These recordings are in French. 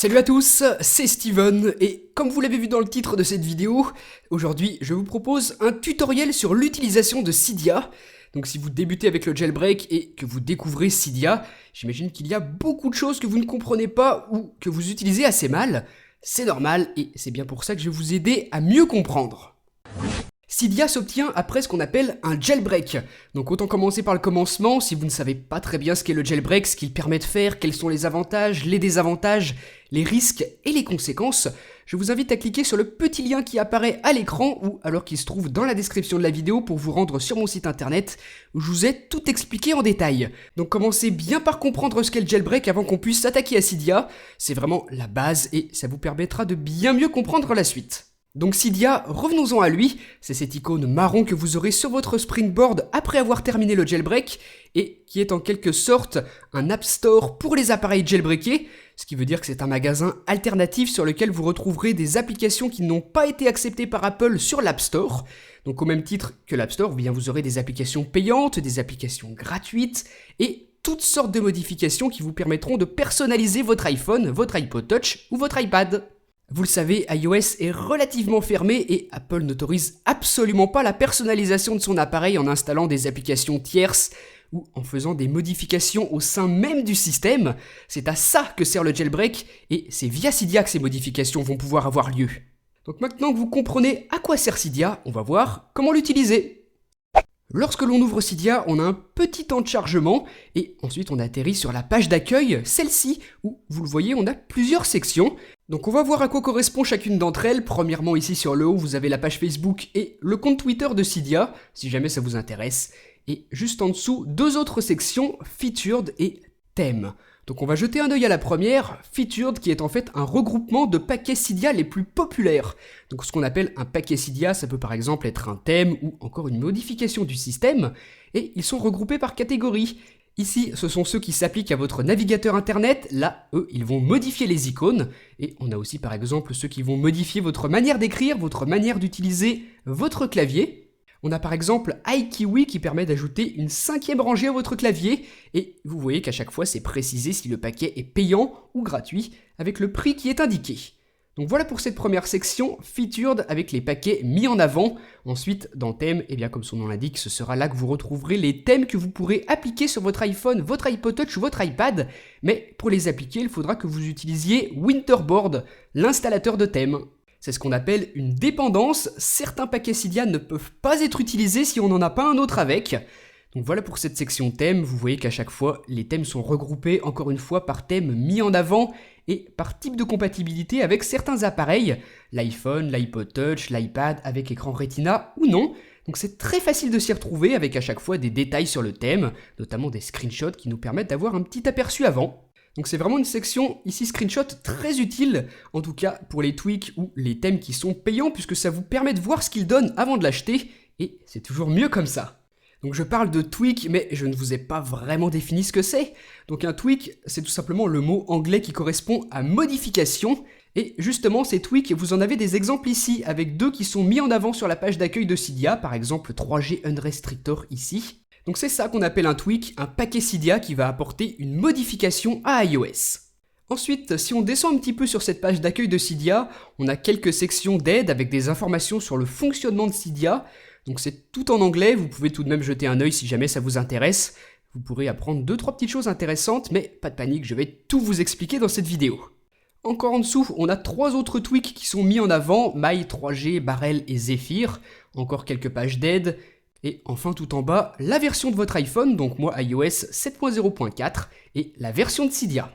Salut à tous, c'est Steven et comme vous l'avez vu dans le titre de cette vidéo, aujourd'hui je vous propose un tutoriel sur l'utilisation de Cydia. Donc si vous débutez avec le jailbreak et que vous découvrez Cydia, j'imagine qu'il y a beaucoup de choses que vous ne comprenez pas ou que vous utilisez assez mal. C'est normal et c'est bien pour ça que je vais vous aider à mieux comprendre. Cydia s'obtient après ce qu'on appelle un jailbreak. Donc autant commencer par le commencement. Si vous ne savez pas très bien ce qu'est le jailbreak, ce qu'il permet de faire, quels sont les avantages, les désavantages, les risques et les conséquences, je vous invite à cliquer sur le petit lien qui apparaît à l'écran ou alors qui se trouve dans la description de la vidéo pour vous rendre sur mon site internet où je vous ai tout expliqué en détail. Donc commencez bien par comprendre ce qu'est le jailbreak avant qu'on puisse s'attaquer à Cydia. C'est vraiment la base et ça vous permettra de bien mieux comprendre la suite. Donc Cydia, revenons-en à lui, c'est cette icône marron que vous aurez sur votre Springboard après avoir terminé le jailbreak et qui est en quelque sorte un App Store pour les appareils jailbreakés, ce qui veut dire que c'est un magasin alternatif sur lequel vous retrouverez des applications qui n'ont pas été acceptées par Apple sur l'App Store. Donc au même titre que l'App Store, bien vous aurez des applications payantes, des applications gratuites et toutes sortes de modifications qui vous permettront de personnaliser votre iPhone, votre iPod Touch ou votre iPad. Vous le savez, iOS est relativement fermé et Apple n'autorise absolument pas la personnalisation de son appareil en installant des applications tierces ou en faisant des modifications au sein même du système. C'est à ça que sert le jailbreak et c'est via Cydia que ces modifications vont pouvoir avoir lieu. Donc maintenant que vous comprenez à quoi sert Cydia, on va voir comment l'utiliser. Lorsque l'on ouvre Cydia, on a un petit temps de chargement et ensuite on atterrit sur la page d'accueil, celle-ci, où vous le voyez, on a plusieurs sections. Donc on va voir à quoi correspond chacune d'entre elles. Premièrement, ici sur le haut, vous avez la page Facebook et le compte Twitter de Cydia, si jamais ça vous intéresse. Et juste en dessous, deux autres sections, Featured et Thèmes. Donc on va jeter un œil à la première, Featured, qui est en fait un regroupement de paquets Cydia les plus populaires. Donc ce qu'on appelle un paquet Cydia, ça peut par exemple être un thème ou encore une modification du système, et ils sont regroupés par catégorie. Ici, ce sont ceux qui s'appliquent à votre navigateur internet, là, eux, ils vont modifier les icônes, et on a aussi par exemple ceux qui vont modifier votre manière d'écrire, votre manière d'utiliser votre clavier. On a par exemple iKiwi qui permet d'ajouter une 5e rangée à votre clavier, et vous voyez qu'à chaque fois c'est précisé si le paquet est payant ou gratuit, avec le prix qui est indiqué. Donc voilà pour cette première section, Featured, avec les paquets mis en avant. Ensuite, dans Thèmes, et bien comme son nom l'indique, ce sera là que vous retrouverez les thèmes que vous pourrez appliquer sur votre iPhone, votre iPod Touch ou votre iPad. Mais pour les appliquer, il faudra que vous utilisiez Winterboard, l'installateur de thèmes. C'est ce qu'on appelle une dépendance. Certains paquets Cydia ne peuvent pas être utilisés si on n'en a pas un autre avec. Donc voilà pour cette section thème, vous voyez qu'à chaque fois, les thèmes sont regroupés encore une fois par thème mis en avant et par type de compatibilité avec certains appareils, l'iPhone, l'iPod Touch, l'iPad avec écran Retina ou non. Donc c'est très facile de s'y retrouver avec à chaque fois des détails sur le thème, notamment des screenshots qui nous permettent d'avoir un petit aperçu avant. Donc c'est vraiment une section ici screenshot très utile, en tout cas pour les tweaks ou les thèmes qui sont payants puisque ça vous permet de voir ce qu'ils donnent avant de l'acheter et c'est toujours mieux comme ça. Donc je parle de tweak, mais je ne vous ai pas vraiment défini ce que c'est. Donc un tweak, c'est tout simplement le mot anglais qui correspond à modification. Et justement, ces tweaks, vous en avez des exemples ici, avec deux qui sont mis en avant sur la page d'accueil de Cydia, par exemple 3G Unrestrictor ici. Donc c'est ça qu'on appelle un tweak, un paquet Cydia qui va apporter une modification à iOS. Ensuite, si on descend un petit peu sur cette page d'accueil de Cydia, on a quelques sections d'aide avec des informations sur le fonctionnement de Cydia. Donc c'est tout en anglais, vous pouvez tout de même jeter un œil si jamais ça vous intéresse. Vous pourrez apprendre 2-3 petites choses intéressantes, mais pas de panique, je vais tout vous expliquer dans cette vidéo. Encore en dessous, on a 3 autres tweaks qui sont mis en avant, My, 3G, Barrel et Zephyr. Encore quelques pages d'aide. Et enfin tout en bas, la version de votre iPhone, donc moi iOS 7.0.4, et la version de Cydia.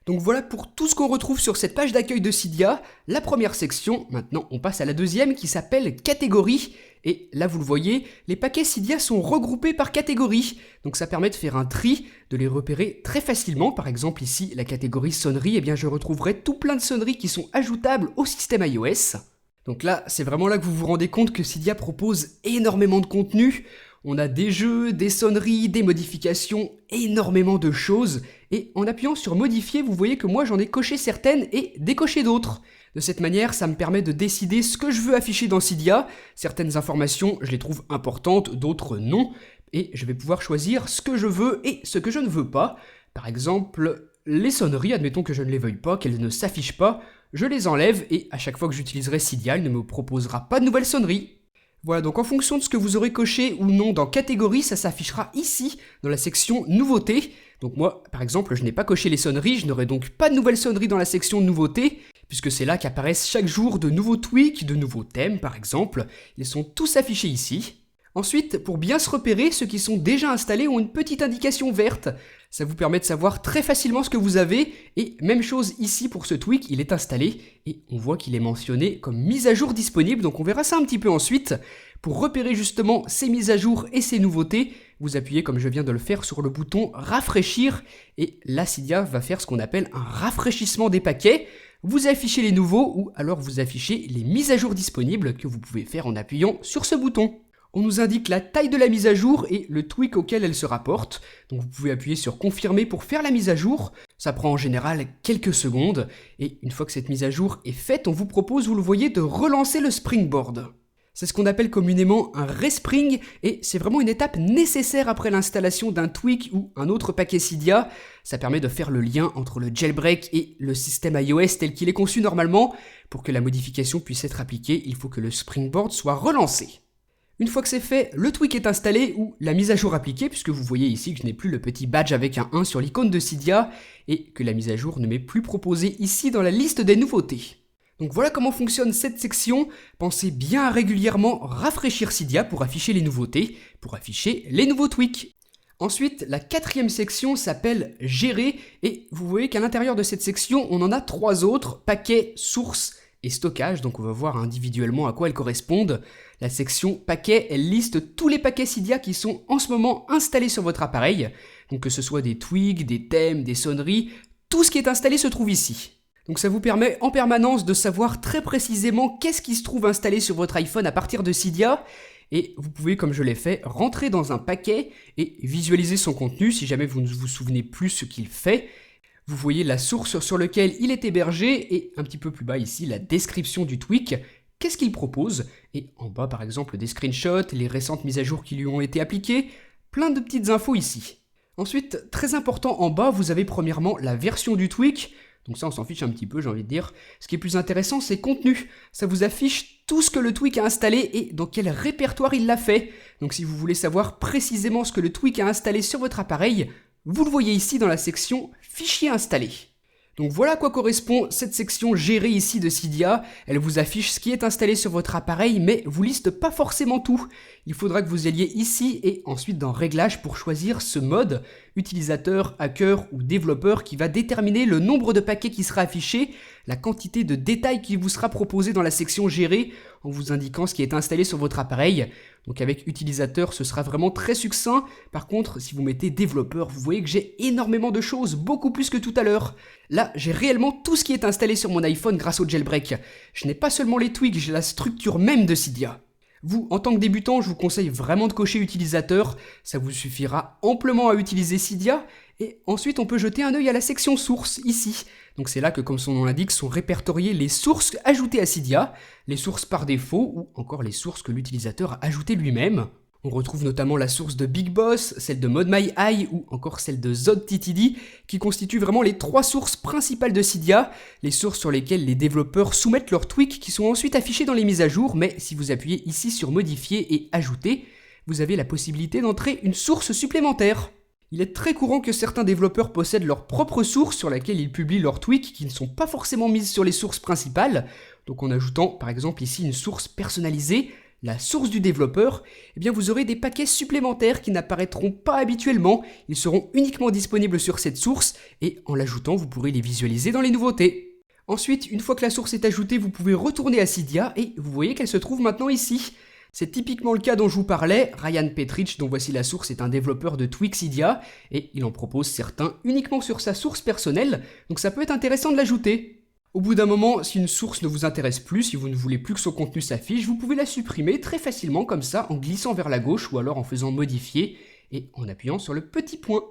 Donc voilà pour tout ce qu'on retrouve sur cette page d'accueil de Cydia, la première section. Maintenant on passe à la deuxième qui s'appelle catégorie. Et là vous le voyez, les paquets Cydia sont regroupés par catégorie. Donc ça permet de faire un tri, de les repérer très facilement. Par exemple ici, la catégorie sonnerie, eh bien je retrouverai tout plein de sonneries qui sont ajoutables au système iOS. Donc là, c'est vraiment là que vous vous rendez compte que Cydia propose énormément de contenu. On a des jeux, des sonneries, des modifications, énormément de choses. Et en appuyant sur modifier, vous voyez que moi j'en ai coché certaines et décoché d'autres. De cette manière, ça me permet de décider ce que je veux afficher dans Cydia. Certaines informations, je les trouve importantes, d'autres non. Et je vais pouvoir choisir ce que je veux et ce que je ne veux pas. Par exemple, les sonneries, admettons que je ne les veuille pas, qu'elles ne s'affichent pas, je les enlève et à chaque fois que j'utiliserai Cydia, il ne me proposera pas de nouvelles sonneries. Voilà, donc en fonction de ce que vous aurez coché ou non dans catégorie, ça s'affichera ici, dans la section nouveautés. Donc moi, par exemple, je n'ai pas coché les sonneries, je n'aurai donc pas de nouvelles sonneries dans la section nouveautés, puisque c'est là qu'apparaissent chaque jour de nouveaux tweaks, de nouveaux thèmes par exemple. Ils sont tous affichés ici. Ensuite, pour bien se repérer, ceux qui sont déjà installés ont une petite indication verte. Ça vous permet de savoir très facilement ce que vous avez, et même chose ici pour ce tweak, il est installé, et on voit qu'il est mentionné comme mise à jour disponible, donc on verra ça un petit peu ensuite. Pour repérer justement ces mises à jour et ces nouveautés, vous appuyez comme je viens de le faire sur le bouton rafraîchir, et là Cydia va faire ce qu'on appelle un rafraîchissement des paquets. Vous affichez les nouveaux, ou alors vous affichez les mises à jour disponibles que vous pouvez faire en appuyant sur ce bouton. On nous indique la taille de la mise à jour et le tweak auquel elle se rapporte. Donc vous pouvez appuyer sur confirmer pour faire la mise à jour. Ça prend en général quelques secondes. Et une fois que cette mise à jour est faite, on vous propose, vous le voyez, de relancer le Springboard. C'est ce qu'on appelle communément un respring et c'est vraiment une étape nécessaire après l'installation d'un tweak ou un autre paquet Cydia. Ça permet de faire le lien entre le jailbreak et le système iOS tel qu'il est conçu normalement. Pour que la modification puisse être appliquée, il faut que le Springboard soit relancé. Une fois que c'est fait, le tweak est installé ou la mise à jour appliquée, puisque vous voyez ici que je n'ai plus le petit badge avec un 1 sur l'icône de Cydia, et que la mise à jour ne m'est plus proposée ici dans la liste des nouveautés. Donc voilà comment fonctionne cette section. Pensez bien à régulièrement rafraîchir Cydia pour afficher les nouveautés, pour afficher les nouveaux tweaks. Ensuite, la quatrième section s'appelle Gérer, et vous voyez qu'à l'intérieur de cette section, on en a 3 autres, paquets, sources et stockage, donc on va voir individuellement à quoi elles correspondent. La section paquets, elle liste tous les paquets Cydia qui sont en ce moment installés sur votre appareil, donc que ce soit des tweaks, des thèmes, des sonneries, tout ce qui est installé se trouve ici. Donc ça vous permet en permanence de savoir très précisément qu'est-ce qui se trouve installé sur votre iPhone à partir de Cydia, et vous pouvez, comme je l'ai fait, rentrer dans un paquet et visualiser son contenu si jamais vous ne vous souvenez plus ce qu'il fait. Vous voyez la source sur laquelle il est hébergé et un petit peu plus bas ici la description du tweak, qu'est-ce qu'il propose, et en bas par exemple des screenshots, les récentes mises à jour qui lui ont été appliquées, plein de petites infos ici. Ensuite, très important en bas, vous avez premièrement la version du tweak, donc ça on s'en fiche un petit peu j'ai envie de dire. Ce qui est plus intéressant c'est contenu, ça vous affiche tout ce que le tweak a installé et dans quel répertoire il l'a fait. Donc si vous voulez savoir précisément ce que le tweak a installé sur votre appareil, vous le voyez ici dans la section Fichier installé. Donc voilà à quoi correspond cette section Gérer ici de Cydia. Elle vous affiche ce qui est installé sur votre appareil, mais vous liste pas forcément tout. Il faudra que vous alliez ici et ensuite dans Réglages pour choisir ce mode, utilisateur, hacker ou développeur qui va déterminer le nombre de paquets qui sera affiché, la quantité de détails qui vous sera proposé dans la section Gérer en vous indiquant ce qui est installé sur votre appareil. Donc avec utilisateur, ce sera vraiment très succinct. Par contre, si vous mettez développeur, vous voyez que j'ai énormément de choses, beaucoup plus que tout à l'heure. Là, j'ai réellement tout ce qui est installé sur mon iPhone grâce au jailbreak. Je n'ai pas seulement les tweaks, j'ai la structure même de Cydia. Vous, en tant que débutant, je vous conseille vraiment de cocher utilisateur, ça vous suffira amplement à utiliser Cydia, et ensuite on peut jeter un œil à la section sources, ici. Donc c'est là que, comme son nom l'indique, sont répertoriées les sources ajoutées à Cydia, les sources par défaut, ou encore les sources que l'utilisateur a ajoutées lui-même. On retrouve notamment la source de Big Boss, celle de ModMyEye ou encore celle de ZodTTD qui constituent vraiment les 3 sources principales de Cydia, les sources sur lesquelles les développeurs soumettent leurs tweaks qui sont ensuite affichés dans les mises à jour, mais si vous appuyez ici sur Modifier et Ajouter, vous avez la possibilité d'entrer une source supplémentaire. Il est très courant que certains développeurs possèdent leur propre source sur laquelle ils publient leurs tweaks qui ne sont pas forcément mises sur les sources principales, donc en ajoutant par exemple ici une source personnalisée, la source du développeur, eh bien vous aurez des paquets supplémentaires qui n'apparaîtront pas habituellement, ils seront uniquement disponibles sur cette source et en l'ajoutant vous pourrez les visualiser dans les nouveautés. Ensuite, une fois que la source est ajoutée, vous pouvez retourner à Cydia et vous voyez qu'elle se trouve maintenant ici. C'est typiquement le cas dont je vous parlais, Ryan Petrich, dont voici la source, est un développeur de tweaks Cydia et il en propose certains uniquement sur sa source personnelle, donc ça peut être intéressant de l'ajouter. Au bout d'un moment, si une source ne vous intéresse plus, si vous ne voulez plus que son contenu s'affiche, vous pouvez la supprimer très facilement comme ça en glissant vers la gauche ou alors en faisant modifier et en appuyant sur le petit point.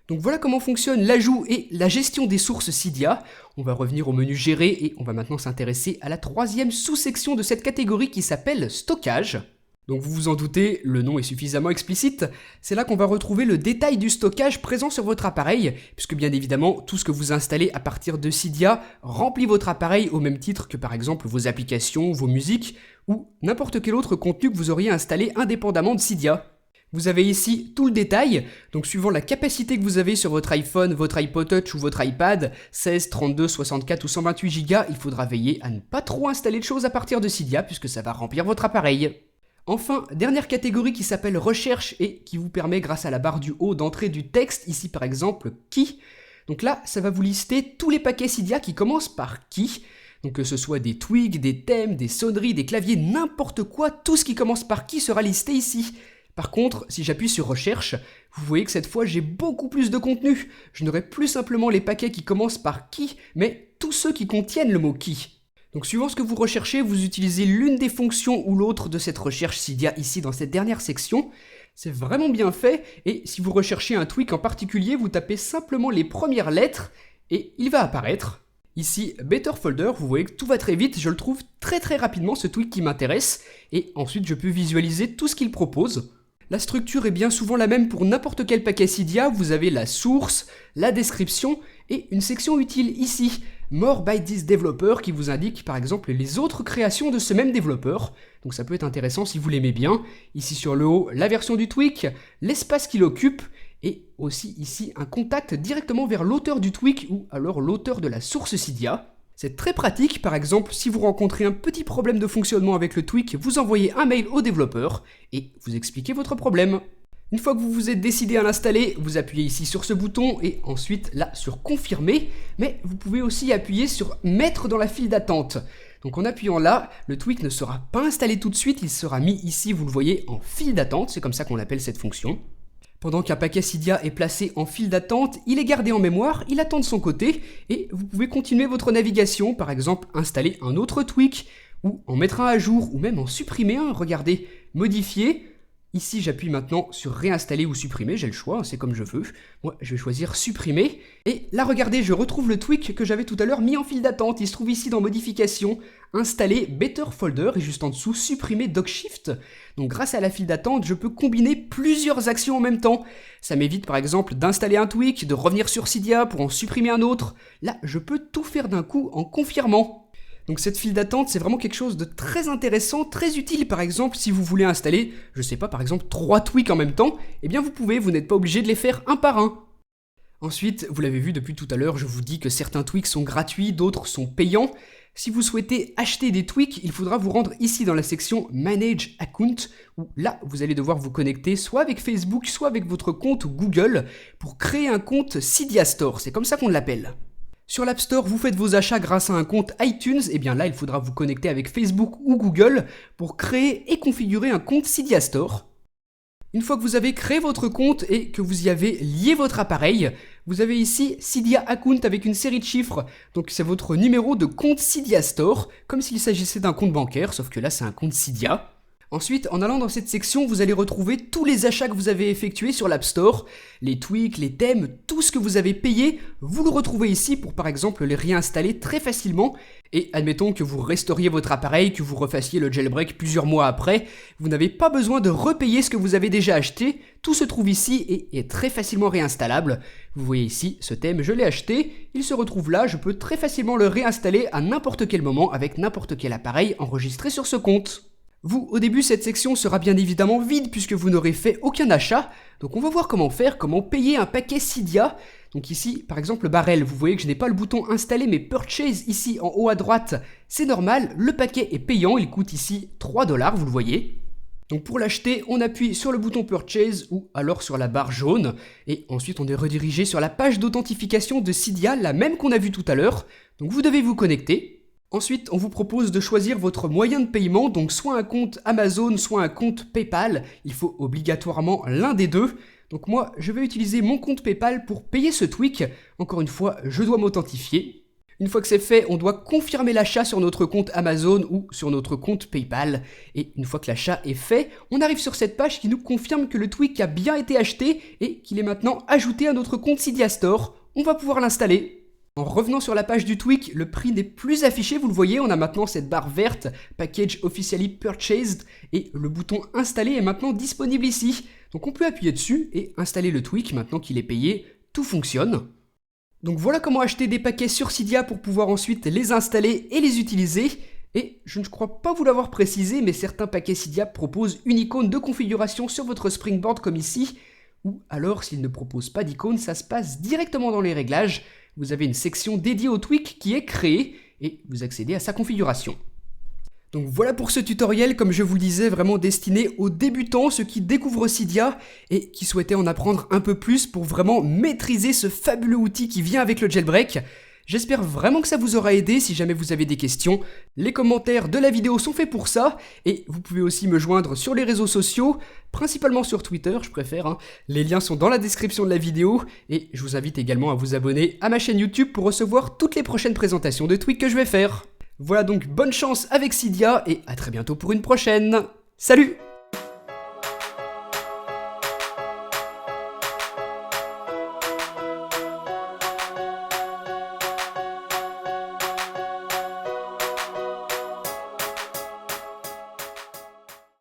Donc voilà comment fonctionne l'ajout et la gestion des sources Cydia. On va revenir au menu Gérer et on va maintenant s'intéresser à la 3e sous-section de cette catégorie qui s'appelle Stockage. Donc vous vous en doutez, le nom est suffisamment explicite, c'est là qu'on va retrouver le détail du stockage présent sur votre appareil, puisque bien évidemment, tout ce que vous installez à partir de Cydia remplit votre appareil au même titre que par exemple vos applications, vos musiques, ou n'importe quel autre contenu que vous auriez installé indépendamment de Cydia. Vous avez ici tout le détail, donc suivant la capacité que vous avez sur votre iPhone, votre iPod Touch ou votre iPad, 16, 32, 64 ou 128 Go, il faudra veiller à ne pas trop installer de choses à partir de Cydia, puisque ça va remplir votre appareil. Enfin, dernière catégorie qui s'appelle recherche et qui vous permet grâce à la barre du haut d'entrer du texte, ici par exemple qui. Donc là, ça va vous lister tous les paquets Cydia qui commencent par qui. Donc que ce soit des tweaks, des thèmes, des sonneries, des claviers, n'importe quoi, tout ce qui commence par qui sera listé ici. Par contre, si j'appuie sur recherche, vous voyez que cette fois j'ai beaucoup plus de contenu. Je n'aurai plus simplement les paquets qui commencent par qui, mais tous ceux qui contiennent le mot qui. Donc suivant ce que vous recherchez, vous utilisez l'une des fonctions ou l'autre de cette recherche Cydia ici dans cette dernière section. C'est vraiment bien fait, et si vous recherchez un tweak en particulier, vous tapez simplement les premières lettres, et il va apparaître. Ici, Better Folder, vous voyez que tout va très vite, je le trouve très rapidement ce tweak qui m'intéresse, et ensuite je peux visualiser tout ce qu'il propose. La structure est bien souvent la même pour n'importe quel paquet Cydia, vous avez la source, la description, et une section utile ici. More by this developer qui vous indique par exemple les autres créations de ce même développeur. Donc ça peut être intéressant si vous l'aimez bien. Ici sur le haut, la version du tweak, l'espace qu'il occupe et aussi ici un contact directement vers l'auteur du tweak ou alors l'auteur de la source Cydia. C'est très pratique, par exemple si vous rencontrez un petit problème de fonctionnement avec le tweak, vous envoyez un mail au développeur et vous expliquez votre problème. Une fois que vous vous êtes décidé à l'installer, vous appuyez ici sur ce bouton et ensuite là sur confirmer, mais vous pouvez aussi appuyer sur mettre dans la file d'attente. Donc en appuyant là, le tweak ne sera pas installé tout de suite, il sera mis ici, vous le voyez, en file d'attente, c'est comme ça qu'on appelle cette fonction. Pendant qu'un paquet Cydia est placé en file d'attente, il est gardé en mémoire, il attend de son côté, et vous pouvez continuer votre navigation, par exemple installer un autre tweak, ou en mettre un à jour, ou même en supprimer un, regardez, modifier. Ici, j'appuie maintenant sur réinstaller ou supprimer, j'ai le choix, c'est comme je veux. Moi, je vais choisir supprimer. Et là, regardez, je retrouve le tweak que j'avais tout à l'heure mis en file d'attente. Il se trouve ici dans modification, installer Better Folder et juste en dessous, supprimer DocShift. Donc grâce à la file d'attente, je peux combiner plusieurs actions en même temps. Ça m'évite par exemple d'installer un tweak, de revenir sur Cydia pour en supprimer un autre. Là, je peux tout faire d'un coup en confirmant. Donc cette file d'attente, c'est vraiment quelque chose de très intéressant, très utile par exemple si vous voulez installer, je sais pas, par exemple 3 tweaks en même temps, eh bien vous pouvez, vous n'êtes pas obligé de les faire un par un. Ensuite, vous l'avez vu depuis tout à l'heure, je vous dis que certains tweaks sont gratuits, d'autres sont payants. Si vous souhaitez acheter des tweaks, il faudra vous rendre ici dans la section Manage Account, où là, vous allez devoir vous connecter soit avec Facebook, soit avec votre compte Google pour créer un compte Cydia Store, c'est comme ça qu'on l'appelle. Sur l'App Store, vous faites vos achats grâce à un compte iTunes, et bien là, il faudra vous connecter avec Facebook ou Google pour créer et configurer un compte Cydia Store. Une fois que vous avez créé votre compte et que vous y avez lié votre appareil, vous avez ici Cydia Account avec une série de chiffres, donc c'est votre numéro de compte Cydia Store, comme s'il s'agissait d'un compte bancaire, sauf que là c'est un compte Cydia. Ensuite, en allant dans cette section, vous allez retrouver tous les achats que vous avez effectués sur l'App Store, les tweaks, les thèmes, tout ce que vous avez payé, vous le retrouvez ici pour par exemple les réinstaller très facilement. Et admettons que vous restauriez votre appareil, que vous refassiez le jailbreak plusieurs mois après, vous n'avez pas besoin de repayer ce que vous avez déjà acheté, tout se trouve ici et est très facilement réinstallable. Vous voyez ici, ce thème, je l'ai acheté, il se retrouve là, je peux très facilement le réinstaller à n'importe quel moment avec n'importe quel appareil enregistré sur ce compte. Vous, au début, cette section sera bien évidemment vide puisque vous n'aurez fait aucun achat. Donc on va voir comment faire, comment payer un paquet Cydia. Donc ici, par exemple, le barrel, vous voyez que je n'ai pas le bouton installer mais purchase ici en haut à droite. C'est normal, le paquet est payant, il coûte ici 3 $, vous le voyez. Donc pour l'acheter, on appuie sur le bouton purchase ou alors sur la barre jaune. Et ensuite, on est redirigé sur la page d'authentification de Cydia, la même qu'on a vue tout à l'heure. Donc vous devez vous connecter. Ensuite, on vous propose de choisir votre moyen de paiement, donc soit un compte Amazon, soit un compte PayPal. Il faut obligatoirement l'un des deux. Donc moi, je vais utiliser mon compte PayPal pour payer ce tweak. Encore une fois, je dois m'authentifier. Une fois que c'est fait, on doit confirmer l'achat sur notre compte Amazon ou sur notre compte PayPal. Et une fois que l'achat est fait, on arrive sur cette page qui nous confirme que le tweak a bien été acheté et qu'il est maintenant ajouté à notre compte Cydia Store. On va pouvoir l'installer. En revenant sur la page du tweak, le prix n'est plus affiché, vous le voyez, on a maintenant cette barre verte, Package Officially Purchased, et le bouton Installer est maintenant disponible ici. Donc on peut appuyer dessus et installer le tweak maintenant qu'il est payé, tout fonctionne. Donc voilà comment acheter des paquets sur Cydia pour pouvoir ensuite les installer et les utiliser. Et je ne crois pas vous l'avoir précisé, mais certains paquets Cydia proposent une icône de configuration sur votre Springboard comme ici, ou alors s'ils ne proposent pas d'icône, ça se passe directement dans les réglages. Vous avez une section dédiée au tweak qui est créée et vous accédez à sa configuration. Donc voilà pour ce tutoriel, comme je vous le disais, vraiment destiné aux débutants, ceux qui découvrent Cydia et qui souhaitaient en apprendre un peu plus pour vraiment maîtriser ce fabuleux outil qui vient avec le jailbreak. J'espère vraiment que ça vous aura aidé. Si jamais vous avez des questions, les commentaires de la vidéo sont faits pour ça. Et vous pouvez aussi me joindre sur les réseaux sociaux, principalement sur Twitter, je préfère. Les liens sont dans la description de la vidéo. Et je vous invite également à vous abonner à ma chaîne YouTube pour recevoir toutes les prochaines présentations de tweaks que je vais faire. Voilà donc bonne chance avec Cydia et à très bientôt pour une prochaine. Salut!